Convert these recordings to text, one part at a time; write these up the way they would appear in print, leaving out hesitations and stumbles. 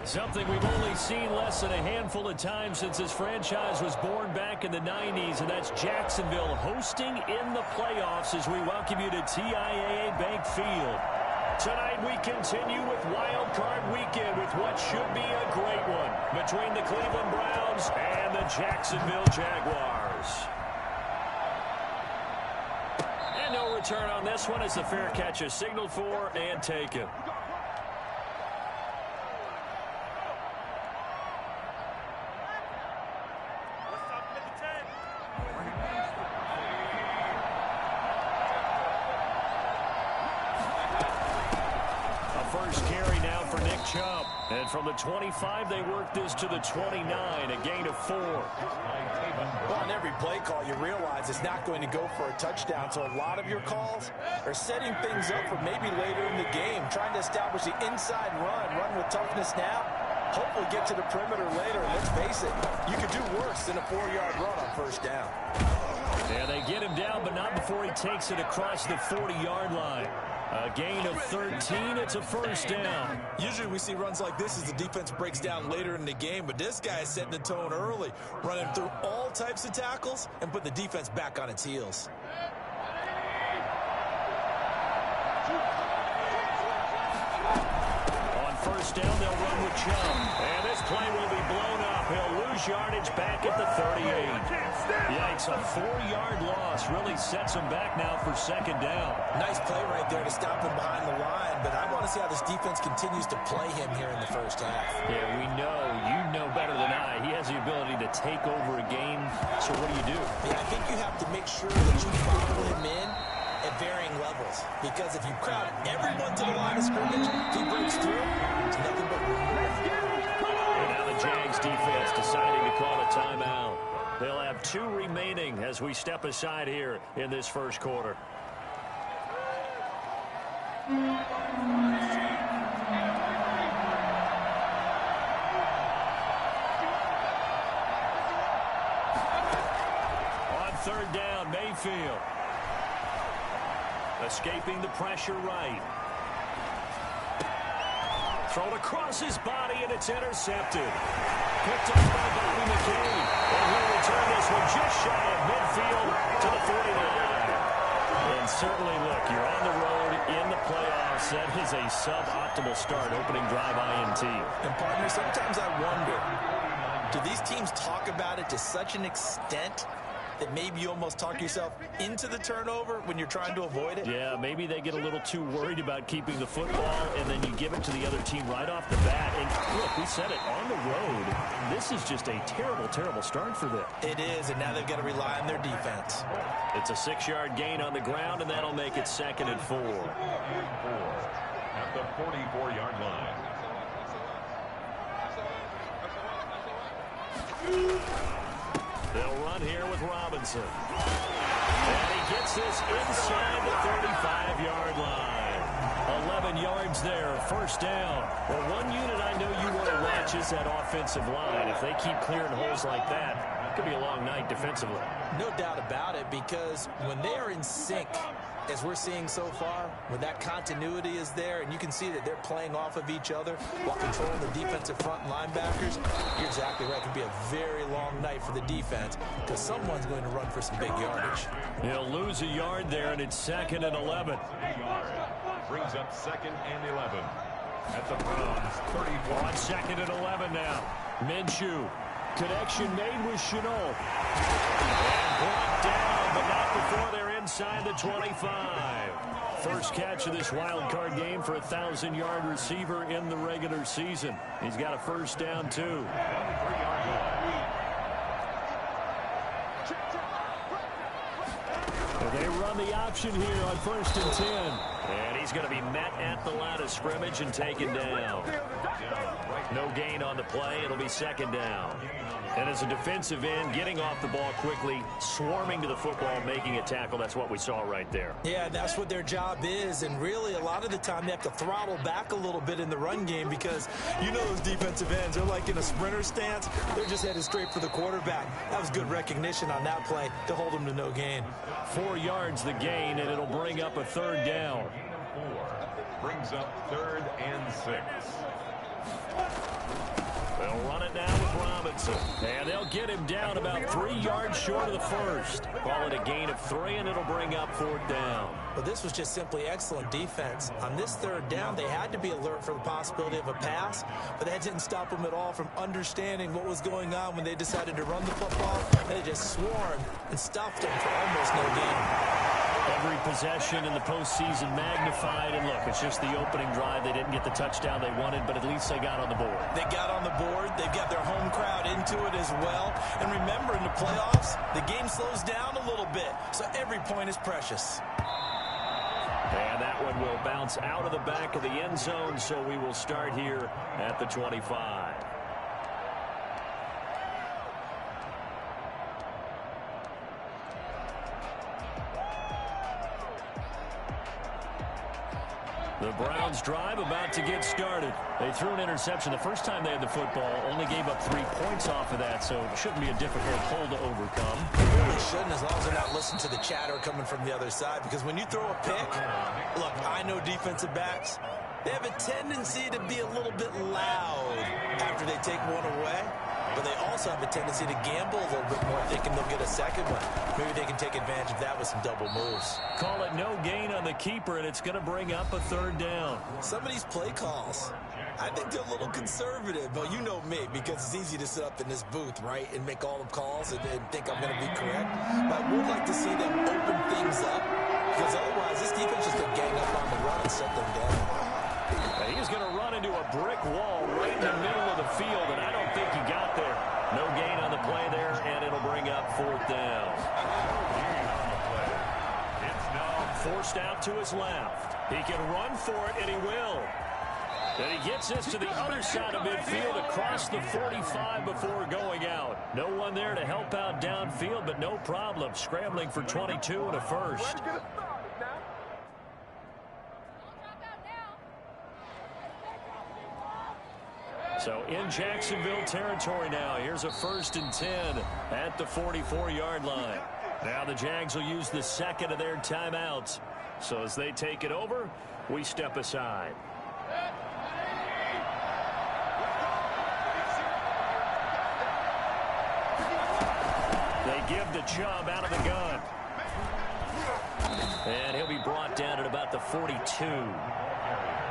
Something we've only seen less than a handful of times since this franchise was born back in the 90s, and that's Jacksonville hosting in the playoffs as we welcome you to TIAA Bank Field. Tonight we continue with Wild Card Weekend with what should be a great one between the Cleveland Browns and the Jacksonville Jaguars. And no return on this one as the fair catch is signaled for and taken. And from the 25, they work this to the 29, a gain of 4. Well, on every play call, you realize it's not going to go for a touchdown, so a lot of your calls are setting things up for maybe later in the game, trying to establish the inside run with toughness now, hopefully get to the perimeter later. Let's face it, you could do worse than a 4-yard run on first down. Yeah, they get him down, but not before he takes it across the 40-yard line. A gain of 13, it's a first down. Usually we see runs like this as the defense breaks down later in the game, but this guy is setting the tone early, running through all types of tackles and put the defense back on its heels. On first down, they'll run with Chubb. And this play will be blown up. He'll lose yardage back at the 38. Yikes, a 4-yard loss really sets him back now for second down. Nice play right there to stop him behind the line, but I want to see how this defense continues to play him here in the first half. Yeah, we know. You know better than I. He has the ability to take over a game, so what do? Yeah, I think you have to make sure that you follow him in at varying levels, because if you crowd everyone to the line of scrimmage, if he breaks through, it's nothing but room. And now the Jags defense deciding to call a timeout. They'll have 2 remaining as we step aside here in this first quarter. On third down, Mayfield. Escaping the pressure right. Thrown across his body, and it's intercepted. Picked up by Bobby McCain. And he'll return this one just shy of midfield to the 49. And certainly, look, you're on the road in the playoffs. That is a suboptimal start, opening drive INT. And, partner, sometimes I wonder, do these teams talk about it to such an extent that maybe you almost talk yourself into the turnover when you're trying to avoid it? Yeah, maybe they get a little too worried about keeping the football, and then you give it to the other team right off the bat. And look, we said it, on the road, this is just a terrible, terrible start for them. It is, and now they've got to rely on their defense. It's a 6-yard gain on the ground, and that'll make it 2nd and 4. At the 44-yard line. They'll run here with Robinson. And he gets this inside the 35-yard line. 11 yards there, first down. Well, one unit I know you want to watch is that offensive line. If they keep clearing holes like that, it could be a long night defensively. No doubt about it, because when they are in sync, as we're seeing so far, when that continuity is there and you can see that they're playing off of each other while controlling the defensive front and linebackers, you're exactly right. It could be a very long night for the defense because someone's going to run for some big yardage. He'll lose a yard there, and it's 2nd and 11. Brings up 2nd and 11. At the Browns, 34. On 2nd and 11 now. Minshew. Connection made with Shenault. And brought down, but not before they're inside the 25. First catch of this wild card game for a 1,000-yard receiver in the regular season. He's got a first down, too. They run the option here on 1st and 10. And he's going to be met at the line of scrimmage and taken down. No gain on the play. It'll be 2nd down. And as a defensive end, getting off the ball quickly, swarming to the football, making a tackle, that's what we saw right there. Yeah, that's what their job is. And really, a lot of the time, they have to throttle back a little bit in the run game because you know those defensive ends, they're like in a sprinter stance. They're just headed straight for the quarterback. That was good recognition on that play to hold them to no gain. 4 yards the gain, and it'll bring up a 3rd down. Brings up 3rd and 6. They'll run it now with Robinson. And they'll get him down about 3 yards short of the first. Call it a gain of 3, and it'll bring up 4th down. Well, this was just simply excellent defense. On this 3rd down, they had to be alert for the possibility of a pass, but that didn't stop them at all from understanding what was going on when they decided to run the football. They just swarmed and stuffed them for almost no gain. Every possession in the postseason magnified, and look, it's just the opening drive. They didn't get the touchdown they wanted, but at least they got on the board. They got on the board. They've got their home crowd into it as well. And remember, in the playoffs, the game slows down a little bit, so every point is precious. And that one will bounce out of the back of the end zone, so we will start here at the 25. The Browns drive about to get started. They threw an interception the first time they had the football, only gave up 3 points off of that, so it shouldn't be a difficult hole to overcome. It really shouldn't, as long as they're not listening to the chatter coming from the other side, because when you throw a pick, look, I know defensive backs, they have a tendency to be a little bit loud after they take one away. But they also have a tendency to gamble a little bit more, thinking they'll get a second one. Maybe they can take advantage of that with some double moves. Call it no gain on the keeper, and it's going to bring up a 3rd down. Some of these play calls, I think they're a little conservative. But you know me, because it's easy to sit up in this booth, right, and make all the calls and think I'm going to be correct. But I would like to see them open things up, because otherwise this defense is going to gang up on the run and shut them down. He's going to run into a brick wall right in the middle of the field, and I don't think he got there. No gain on the play there, and it'll bring up 4th down. It's now forced out to his left. He can run for it, and he will. And he gets this to the other side of midfield across the 45 before going out. No one there to help out downfield, but no problem. Scrambling for 22 and a first. So in Jacksonville territory now. Here's a 1st and 10 at the 44-yard line. Now the Jags will use the 2nd of their timeouts. So as they take it over, we step aside. They give to Chubb out of the gun. And he'll be brought down at about the 42.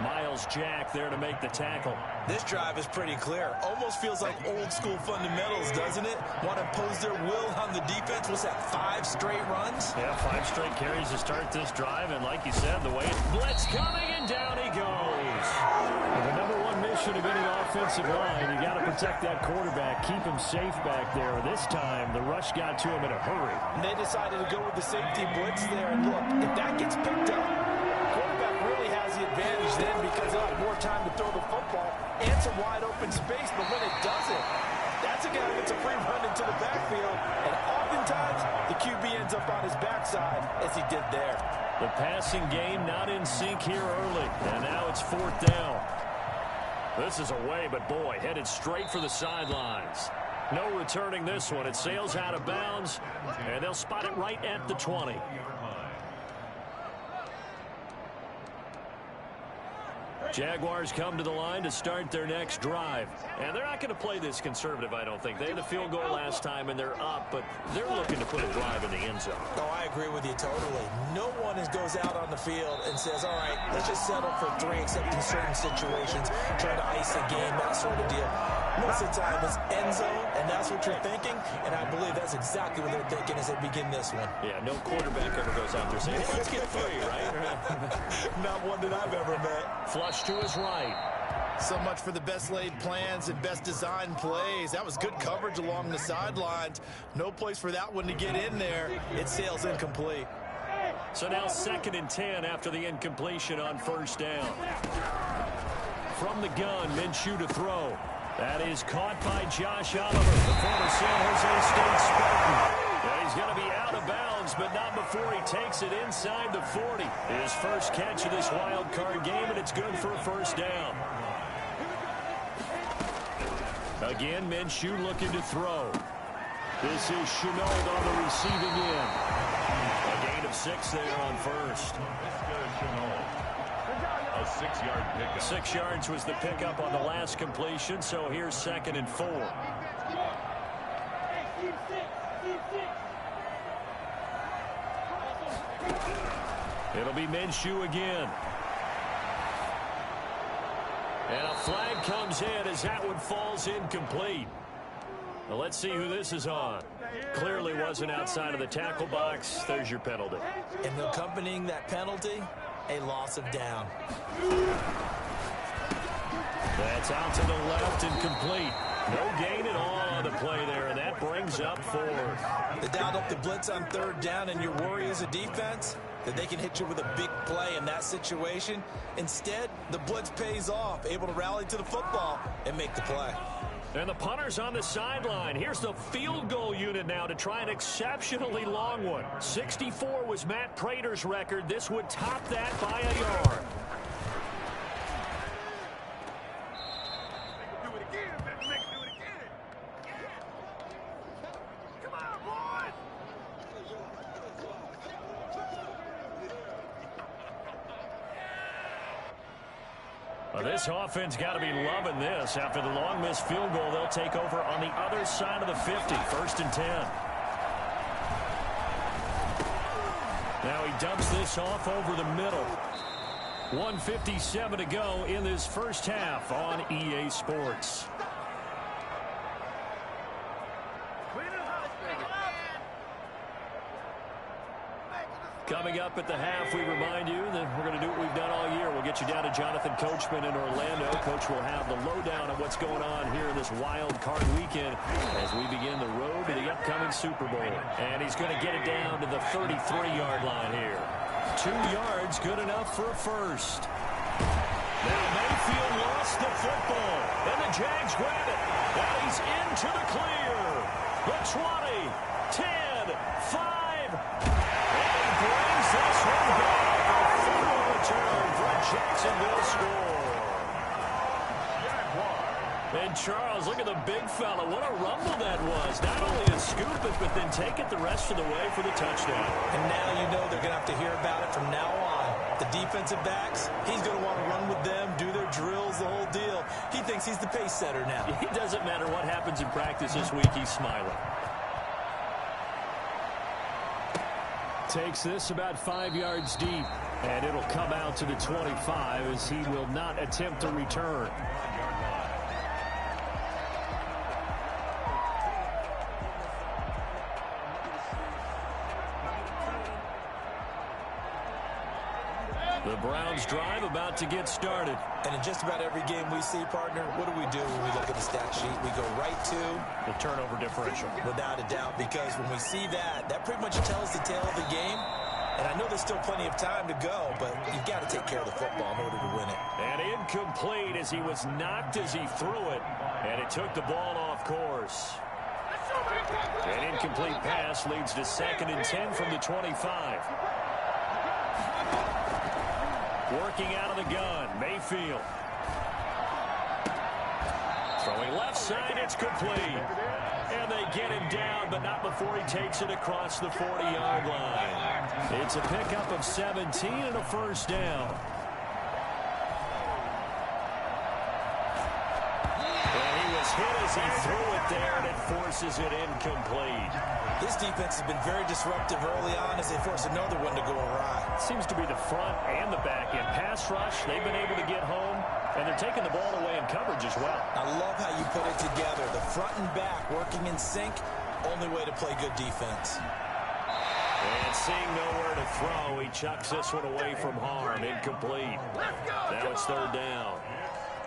Myles Jack there to make the tackle. This drive is pretty clear. Almost feels like old school fundamentals, doesn't it? Want to impose their will on the defense. What's that, 5 straight runs? Yeah, 5 straight carries to start this drive. And like you said, the way it's blitz coming, and down he goes. And the number 1 mission of any offensive line, you got to protect that quarterback, keep him safe back there. This time, the rush got to him in a hurry. And they decided to go with the safety blitz there. And look, if that gets picked up, quarterback really has the advantage then, because they'll have more time to throw the football and some wide open space. But when it doesn't, that's a guy who gets a free run into the backfield. And oftentimes, the QB ends up on his backside, as he did there. The passing game not in sync here early. And now it's 4th down. This is away, but boy, headed straight for the sidelines. No returning this one. It sails out of bounds, and they'll spot it right at the 20. Jaguars come to the line to start their next drive. And they're not going to play this conservative, I don't think. They had a field goal last time, and they're up, but they're looking to put a drive in the end zone. Oh, I agree with you totally. No one goes out on the field and says, all right, let's just settle for 3, except in certain situations, trying to ice a game, that sort of deal. Most of the time, it's end zone, and that's what you're thinking, and I believe that's exactly what they're thinking as they begin this one. Yeah, no quarterback ever goes out there saying, hey, let's get 3, right? Not one that I've ever met. Flush to his right. So much for the best laid plans and best designed plays. That was good coverage along the sidelines. No place for that one to get in there. It sails incomplete. So now 2nd and 10 after the incompletion on 1st down. From the gun, Minshew to throw. That is caught by Josh Oliver, the former San Jose State Spartan. And he's going to be out of bounds, but not before he takes it inside the 40. His first catch of this wild card game, and it's good for a 1st down. Again, Minshew looking to throw. This is Shenault on the receiving end. A gain of 6 there on 1st. Laviska Shenault. A A 6-yard pickup. 6 yards was the pickup on the last completion, so here's 2nd and 4. It'll be Minshew again. And a flag comes in as that one falls incomplete. Now let's see who this is on. Clearly wasn't outside of the tackle box. There's your penalty. And accompanying that penalty, a loss of down. That's out to the left and complete. No gain at all on the play there, and that brings up 4th. They dialed up the blitz on 3rd down, and your worry as a defense that they can hit you with a big play in that situation. Instead, the blitz pays off, able to rally to the football and make the play. And the punter's on the sideline. Here's the field goal unit now to try an exceptionally long one. 64 was Matt Prater's record. This would top that by a yard. Well, this offense got to be loving this. After the long missed field goal, they'll take over on the other side of the 50. 1st and 10. Now he dumps this off over the middle. 1:57 to go in this first half on EA Sports. Coming up at the half, we remind you that we're going to do what we've done all year. We'll get you down to Jonathan Coachman in Orlando. Coach will have the lowdown of what's going on here in this wild card weekend as we begin the road to the upcoming Super Bowl. And he's going to get it down to the 33-yard line here. 2 yards, good enough for a first. Now Mayfield lost the football, and the Jags grab it. Now he's into the clear. The 20, 10, 5. Brings this one back. A fumble return for a Jacksonville score. And Charles, look at the big fella. What a rumble that was. Not only to scoop it, but then take it the rest of the way for the touchdown. And now you know they're going to have to hear about it from now on. The defensive backs, he's going to want to run with them, do their drills, the whole deal. He thinks he's the pace setter now. It doesn't matter what happens in practice this week. He's smiling. Takes this about 5 yards deep, and it'll come out to the 25 as he will not attempt to return. The Browns drive about to get started. And in just about every game we see, partner, what do we do when we look at the stat sheet? We go right to the turnover differential. Without a doubt, because when we see that, that pretty much tells the tale of the game. And I know there's still plenty of time to go, but you've got to take care of the football in order to win it. And incomplete as he was knocked as he threw it, and it took the ball off course. An incomplete pass leads to 2nd and 10 from the 25. Working out of the gun, Mayfield. Throwing left side, it's complete. And they get him down, but not before he takes it across the 40-yard line. It's a pickup of 17 and a first down. And he was hit as he threw it there, and it forces it incomplete. This defense has been very disruptive early on as they force another one to go awry. Seems to be the front and the back end. Pass rush, they've been able to get home, and they're taking the ball away in coverage as well. I love how you put it together. The front and back working in sync, only way to play good defense. And seeing nowhere to throw, he chucks this one away from harm. Incomplete. Now it's 3rd down.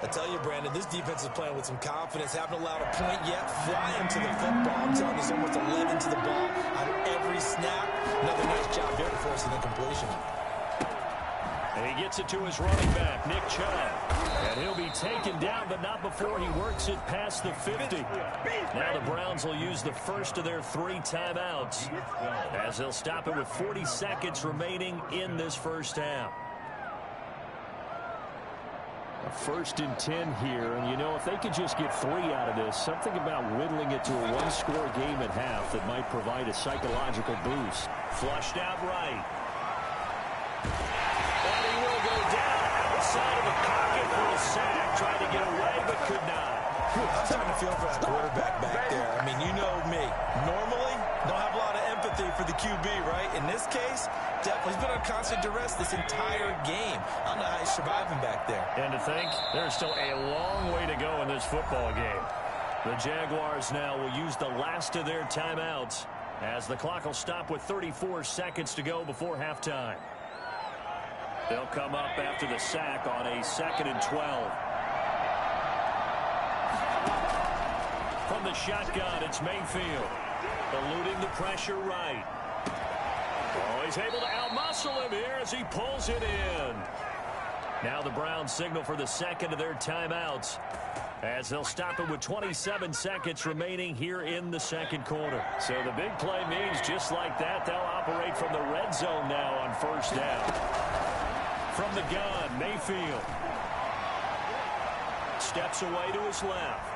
I tell you, Brandon, this defense is playing with some confidence. Haven't allowed a point yet. Flying to the football. I'm telling you, it's almost 11 to the ball on every snap. Another nice job there to force an incompletion. And he gets it to his running back, Nick Chubb. And he'll be taken down, but not before he works it past the 50. Now the Browns will use the first of their 3 timeouts as they'll stop it with 40 seconds remaining in this first half. A 1st and 10 here, and you know, if they could just get 3 out of this, something about whittling it to a 1-score game at half that might provide a psychological boost. Flushed out right. And he will go down outside sack, tried to get away, but could not. I'm starting to feel for that quarterback back there. I mean, you know me. Normally, don't have a lot of empathy for the QB, right? In this case, definitely he's been under constant duress this entire game. I don't know how he's surviving back there. And to think, there's still a long way to go in this football game. The Jaguars now will use the last of their timeouts as the clock will stop with 34 seconds to go before halftime. They'll come up after the sack on a 2nd and 12. From the shotgun, it's Mayfield. Eluding the pressure right. Oh, he's able to outmuscle him here as he pulls it in. Now the Browns signal for the second of their timeouts as they'll stop it with 27 seconds remaining here in the second quarter. So the big play means just like that, they'll operate from the red zone now on 1st down. From the gun, Mayfield steps away to his left.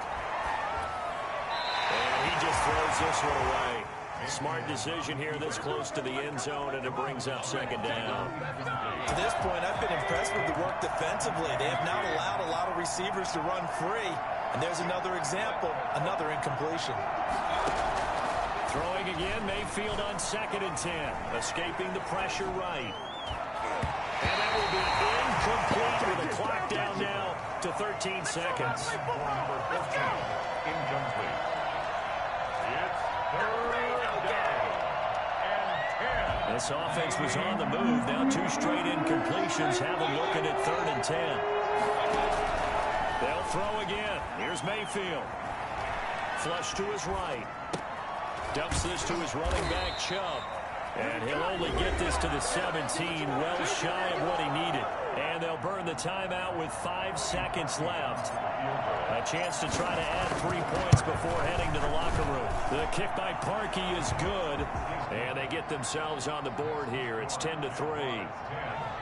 And he just throws this one away. Smart decision here this close to the end zone, and it brings up 2nd down. To this point, I've been impressed with the work defensively. They have not allowed a lot of receivers to run free. And there's another example, another incompletion. Throwing again, Mayfield on 2nd and 10. Escaping the pressure right. And that will be incomplete with the clock down now to 13 seconds. Incomplete. It's 3rd down and 10. This offense was on the move. Now 2 straight incompletions have them looking at 3rd and 10. They'll throw again. Here's Mayfield. Flush to his right. Dumps this to his running back, Chubb. And he'll only get this to the 17, well shy of what he needed. And they'll burn the timeout with 5 seconds left. A chance to try to add 3 points before heading to the locker room. The kick by Parkey is good. And they get themselves on the board here. It's 10-3.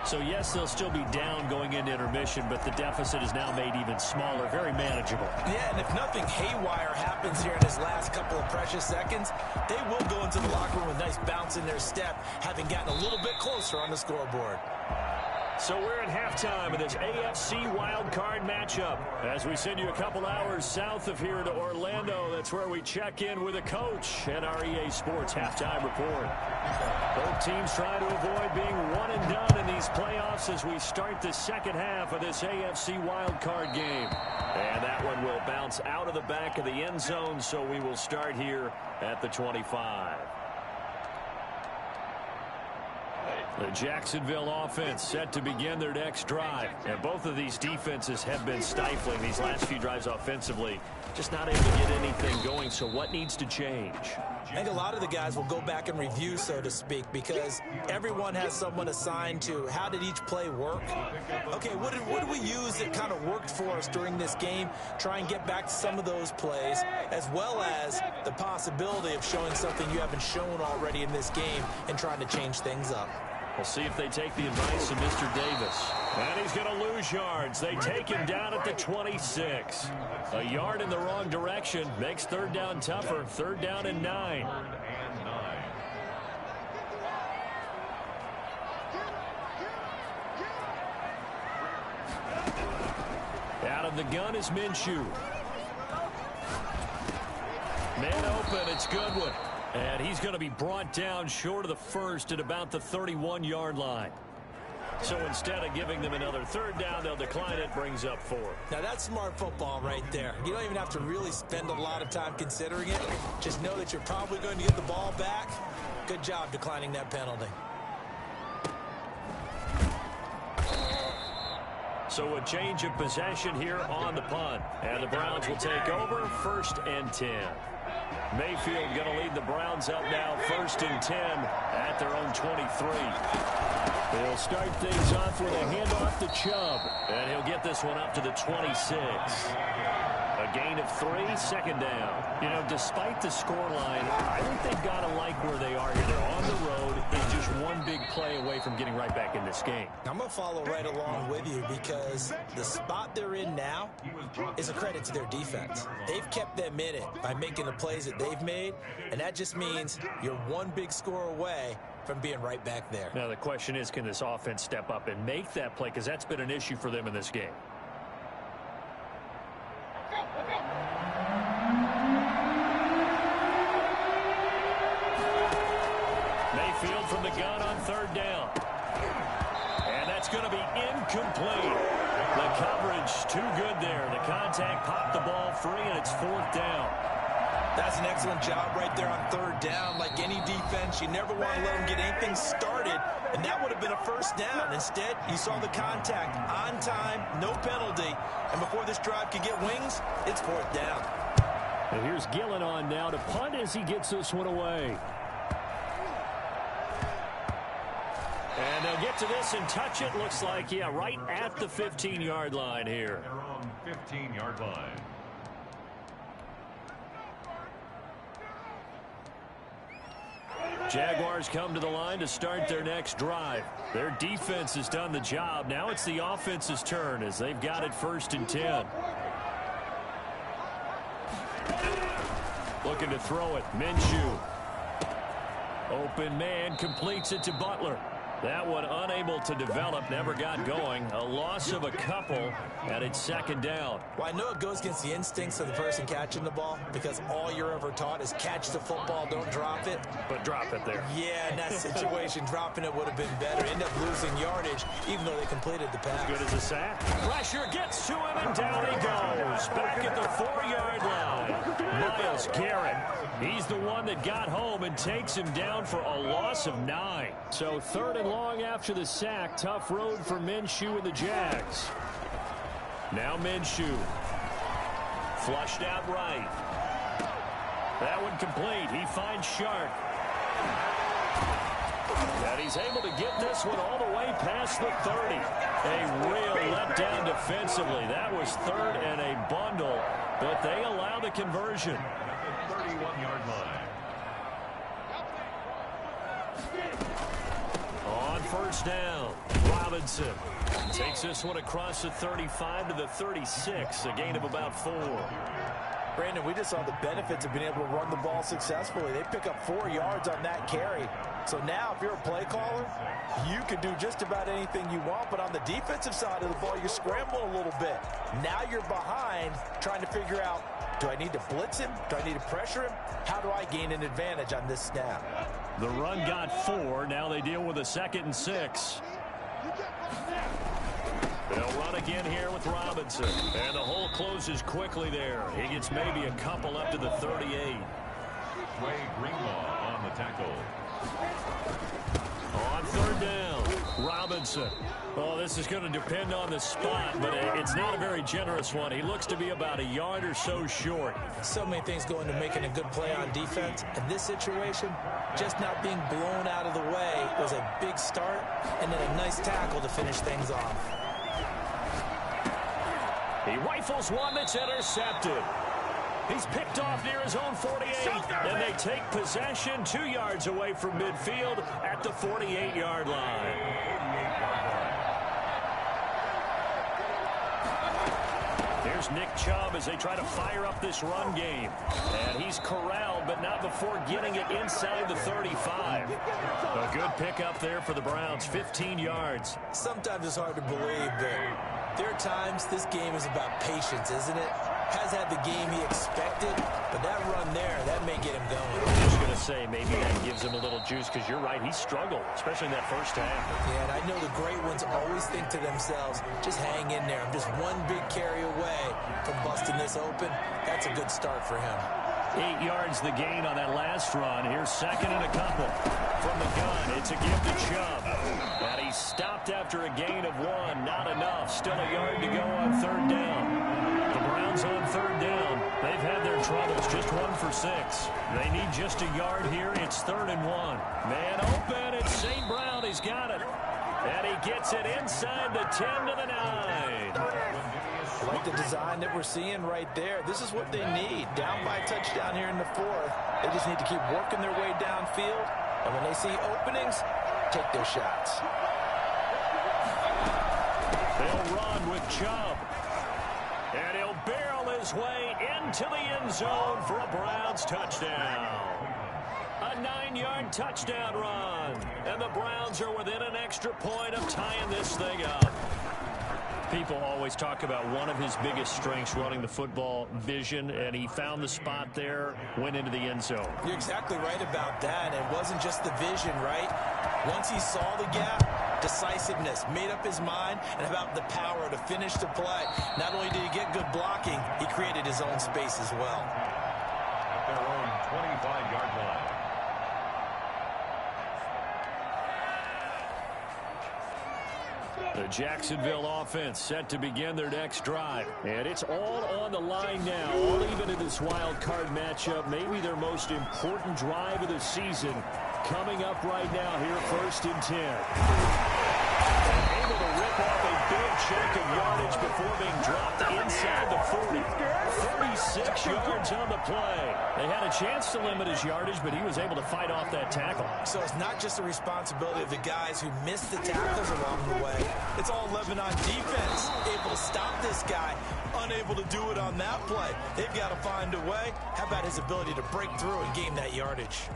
So, yes, they'll still be down going into intermission, but the deficit is now made even smaller, very manageable. Yeah, and if nothing haywire happens here in his last couple of precious seconds, they will go into the locker room with a nice bounce in their step, having gotten a little bit closer on the scoreboard. So we're at halftime of this AFC wildcard matchup. As we send you a couple hours south of here to Orlando, that's where we check in with a coach at our EA Sports Halftime Report. Both teams try to avoid being one and done in these playoffs as we start the second half of this AFC wildcard game. And that one will bounce out of the back of the end zone, so we will start here at the 25. The Jacksonville offense set to begin their next drive. And both of these defenses have been stifling these last few drives offensively. Just not able to get anything going. So what needs to change? I think a lot of the guys will go back and review, so to speak, because everyone has someone assigned to how did each play work. Okay, what did we use that kind of worked for us during this game? Try and get back to some of those plays, as well as the possibility of showing something you haven't shown already in this game and trying to change things up. We'll see if they take the advice of Mr. Davis. And he's going to lose yards. They take him down at the 26. A yard in the wrong direction makes 3rd down tougher. 3rd down and 9. Out of the gun is Minshew. Man open, it's Goodwin. And he's going to be brought down short of the first at about the 31-yard line. So instead of giving them another 3rd down, they'll decline it, brings up 4. Now that's smart football right there. You don't even have to really spend a lot of time considering it. Just know that you're probably going to get the ball back. Good job declining that penalty. So a change of possession here on the punt. And the Browns will take over 1st and 10. Mayfield going to lead the Browns up now 1st and 10 at their own 23. They'll start things off with a handoff to Chubb. And he'll get this one up to the 26. A gain of 3, 2nd down. You know, despite the scoreline, I think they've got to like where they are here. They're on the road and just one big play away from getting right back in this game. I'm going to follow right along with you because the spot they're in now is a credit to their defense. They've kept them in it by making the plays that they've made, and that just means you're one big score away from being right back there. Now the question is, can this offense step up and make that play? Because that's been an issue for them in this game. Mayfield from the gun on third down. And that's going to be incomplete. The coverage too good there. The contact popped the ball free, and it's fourth down. That's an excellent job right there on third down. Like any defense, you never want to let them get anything started, and that would have been a first down. Instead, you saw the contact on time, no penalty, and before this drive could get wings, it's fourth down. And here's Gillen on now to punt as he gets this one away. And they'll get to this and touch it. Looks like, yeah, right at the 15-yard line here. They're on 15-yard line. Jaguars come to the line to start their next drive. Their defense has done the job. Now it's the offense's turn as they've got it 1st and 10. Looking to throw it. Minshew. Open man, completes it to Butler. That one unable to develop, never got going. A loss of a couple, and it's 2nd down. Well, I know it goes against the instincts of the person catching the ball because all you're ever taught is catch the football, don't drop it. But drop it there. Yeah, in that situation, dropping it would have been better. End up losing yardage, even though they completed the pass. As good as a sack. Pressure gets to him, and down he goes. Back at the 4-yard line. Myles Garrett. He's the one that got home and takes him down for a loss of 9. So 3rd and long after the sack. Tough road for Minshew and the Jags. Now Minshew. Flushed out right. That one complete. He finds Sharp. And he's able to get this one all the way past the 30. A real letdown defensively. That was 3rd and a bundle, but they allow the conversion. At the 31-yard line. On 1st down, Robinson takes this one across the 35 to the 36, a gain of about 4. Brandon, we just saw the benefits of being able to run the ball successfully. They pick up 4 yards on that carry. So now if you're a play caller, you can do just about anything you want. But on the defensive side of the ball, you're scrambling a little bit. Now you're behind trying to figure out, do I need to blitz him? Do I need to pressure him? How do I gain an advantage on this snap? The run got 4. Now they deal with a 2nd and 6. They'll run again here with Robinson. And the hole closes quickly there. He gets maybe a couple up to the 38. Way Greenlaw on the tackle. On 3rd down, Robinson. Oh, this is going to depend on the spot, but it's not a very generous one. He looks to be about a yard or so short. So many things go into making a good play on defense. In this situation, just not being blown out of the way was a big start, and then a nice tackle to finish things off. He rifles one that's intercepted. He's picked off near his own 48, and they take possession 2 yards away from midfield at the 48-yard line. Here's Nick Chubb as they try to fire up this run game. And he's corralled, but not before getting it inside the 35. A good pickup there for the Browns, 15 yards. Sometimes it's hard to believe, but there are times this game is about patience, isn't it? Has had the game he expected, but that run there, that may get him going. I was going to say, maybe that gives him a little juice, because you're right, he struggled, especially in that first half. Yeah, and I know the great ones always think to themselves, just hang in there. I'm just one big carry away from busting this open. That's a good start for him. 8 yards the gain on that last run. Here's 2nd and a couple. From the gun, it's a give to Chubb. And he stopped after a gain of 1. Not enough. Still a yard to go on 3rd down. The Browns on 3rd down. They've had their troubles. Just 1 for 6. They need just a yard here. It's 3rd and 1. Man open. It's St. Brown. He's got it. And he gets it inside the 10 to the 9. I like the design that we're seeing right there. This is what they need. Down by a touchdown here in the 4th. They just need to keep working their way downfield. And when they see openings, take their shots. They'll run with Chubb. And he'll barrel his way into the end zone for a Browns touchdown. A 9-yard touchdown run. And the Browns are within an extra point of tying this thing up. People always talk about one of his biggest strengths running the football, vision, and he found the spot there, went into the end zone. You're exactly right about that. It wasn't just the vision, right? Once he saw the gap, decisiveness, made up his mind, and about the power to finish the play. Not only did he get good blocking, he created his own space as well. At their own 25-yard line. The Jacksonville offense set to begin their next drive. And it's all on the line now, all even in this wild card matchup. Maybe their most important drive of the season coming up right now here, 1st and 10. Able to rip off a big chunk of yardage before being dropped inside the 40. 36 yards on the play. They had a chance to limit his yardage, but he was able to fight off that tackle. So it's not just the responsibility of the guys who missed the tackles along the way. It's all Lebanon defense, able to stop this guy, unable to do it on that play. They've got to find a way. How about his ability to break through and gain that yardage?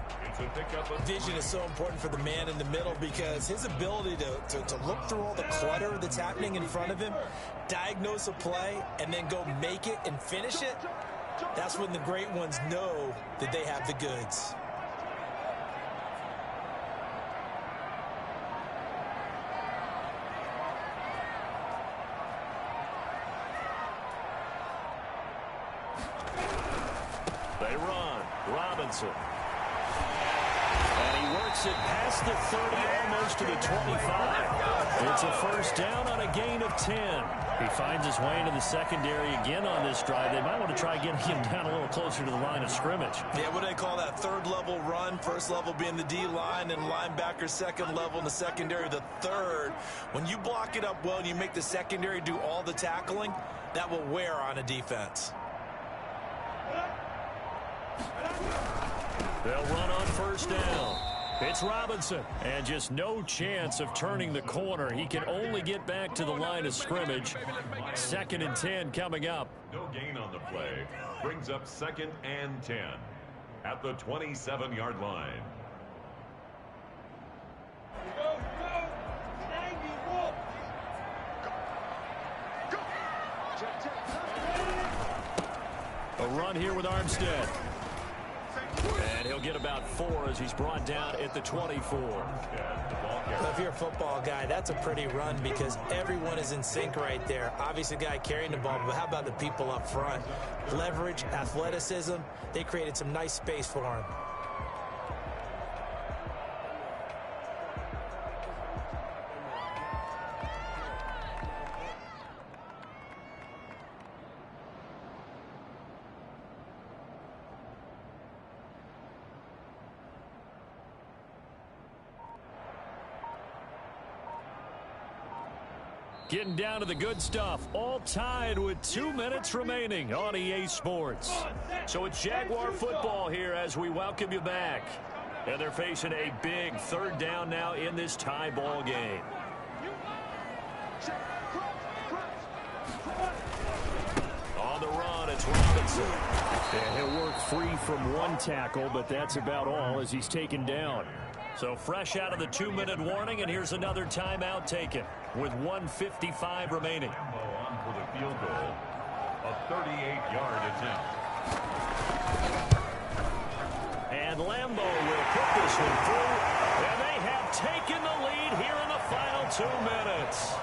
Vision is so important for the man in the middle because his ability to look through all the clutter that's happening in front of him, diagnose a play, and then go make it and finish it, that's when the great ones know that they have the goods. They run. Robinson. And he works it past the 30, almost to the 25. It's a first down on a gain of 10. He finds his way into the secondary again on this drive. They might want to try getting him down a little closer to the line of scrimmage. Yeah, what do they call that? Third level run. First level being the D-line and linebacker, second level in the secondary, the third. When you block it up well and you make the secondary do all the tackling, that will wear on a defense. They'll run on first down. It's Robinson, and just no chance of turning the corner. He can only get back to the line of scrimmage. 2nd and 10 coming up. No gain on the play. Brings up 2nd and 10 at the 27-yard line. A run here with Armstead. And he'll get about 4 as he's brought down at the 24. Well, if you're a football guy, that's a pretty run because everyone is in sync right there. Obviously, the guy carrying the ball, but how about the people up front? Leverage, athleticism, they created some nice space for him. Getting down to the good stuff, all tied with 2 minutes remaining on EA Sports. So it's Jaguar football here as we welcome you back. And they're facing a big 3rd down now in this tie ball game. On the run, it's Robinson. And he'll work free from one tackle, but that's about all as he's taken down. So fresh out of the 2-minute warning, and here's another timeout taken with 1:55 remaining. On for the field goal, a 38-yard attempt. And Lambo will put this one through, and they have taken the lead here in the final 2 minutes.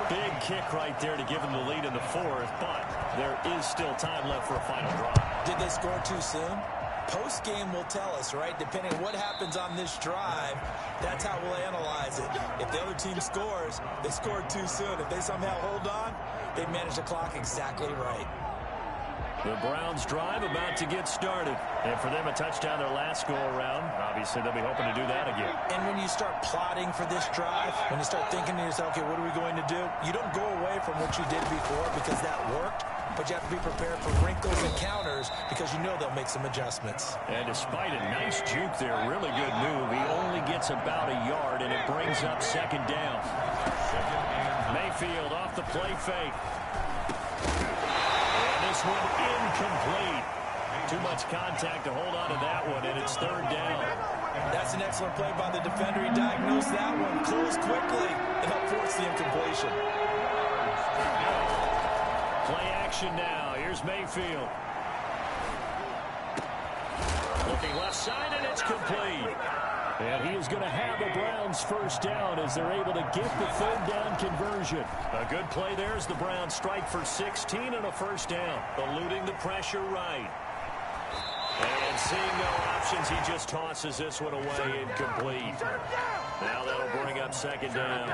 Big kick right there to give them the lead in the 4th, but there is still time left for a final drive. Did they score too soon? Post-game will tell us, right? Depending on what happens on this drive, that's how we'll analyze it. If the other team scores, they scored too soon. If they somehow hold on, they manage the clock exactly right. The Browns drive about to get started. And for them, a touchdown their last go-around. Obviously, they'll be hoping to do that again. And when you start plotting for this drive, when you start thinking to yourself, okay, what are we going to do? You don't go away from what you did before because that worked. But you have to be prepared for wrinkles and counters because you know they'll make some adjustments. And despite a nice juke there, really good move, he only gets about a yard, and it brings up 2nd down. Mayfield off the play fake. And this one incomplete. Too much contact to hold on to that one, and it's 3rd down. That's an excellent play by the defender. He diagnosed that one, closed quickly, and helped force the incompletion. Play action now. Here's Mayfield. Looking left side, and it's complete. And he is going to have the Browns first down as they're able to get the third down conversion. A good play there as the Browns strike for 16 and a first down. Eluding the pressure right. And seeing no options, he just tosses this one away incomplete. Now that'll bring up second down.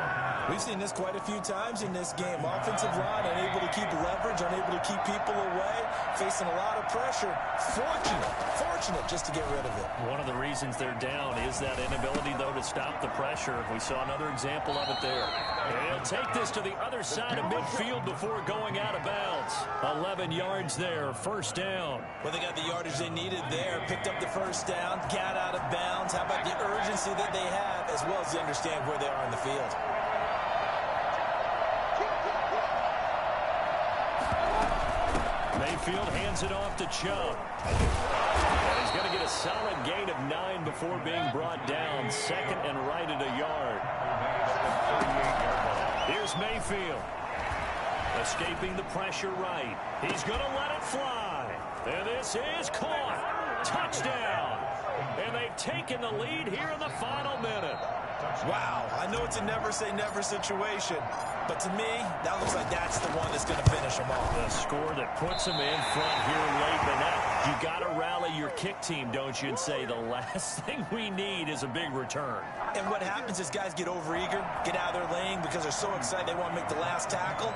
We've seen this quite a few times in this game. Offensive line unable to keep leverage, unable to keep people away, facing a lot of pressure. Fortunate just to get rid of it. One of the reasons they're down is that inability, though, to stop the pressure. We saw another example of it there. And he'll take this to the other side of midfield before going out of bounds. 11 yards there, first down. Well, they got the yardage they needed there, picked up the first down, got out of bounds. How about the urgency that they have, as well as they understand where they are in the field? Mayfield hands it off to Chubb. And he's going to get a solid gain of 9 before being brought down. Second and right at a yard. Here's Mayfield. Escaping the pressure right. He's going to let it fly. And this is caught. Touchdown. And they've taken the lead here in the final minute. Wow, I know it's a never-say-never situation, but to me, that looks like that's the one that's going to finish them off. The score that puts them in front here late, but now you got to rally your kick team, don't you, and say the last thing we need is a big return. And what happens is guys get overeager, get out of their lane because they're so excited they want to make the last tackle.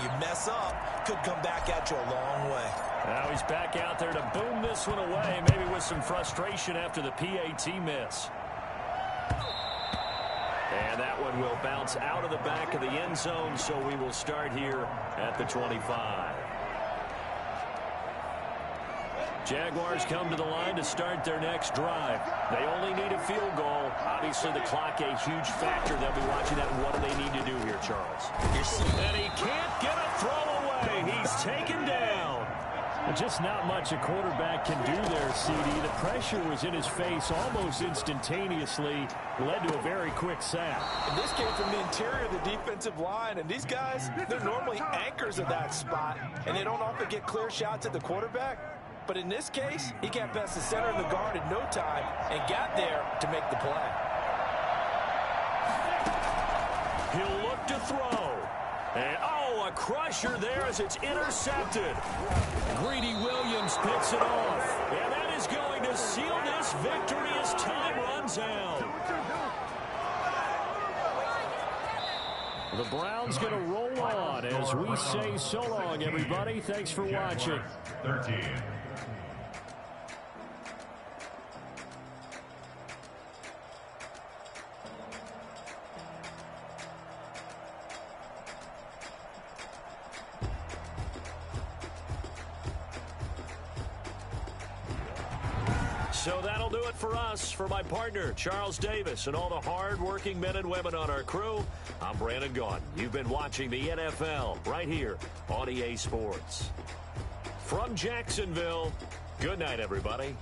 You mess up, could come back at you a long way. Now he's back out there to boom this one away, maybe with some frustration after the PAT miss. And that one will bounce out of the back of the end zone, so we will start here at the 25. Jaguars come to the line to start their next drive. They only need a field goal. Obviously, the clock a huge factor. They'll be watching that. What do they need to do here, Charles? And he can't get a throw away. He's taken down. Just not much a quarterback can do there, CD. The pressure was in his face almost instantaneously. Led to a very quick sack. And this came from the interior of the defensive line. And these guys, they're normally anchors of that spot. And they don't often get clear shots at the quarterback. But in this case, he got past the center of the guard in no time and got there to make the play. He'll look to throw. And, a crusher there as it's intercepted. Greedy Williams picks it off. And that is going to seal this victory as time runs out. The Browns going to roll on as we say so long, everybody. Thanks for watching. 13. So that'll do it for us. For my partner, Charles Davis, and all the hard-working men and women on our crew, I'm Brandon Gaudin. You've been watching the NFL right here on EA Sports. From Jacksonville, good night, everybody.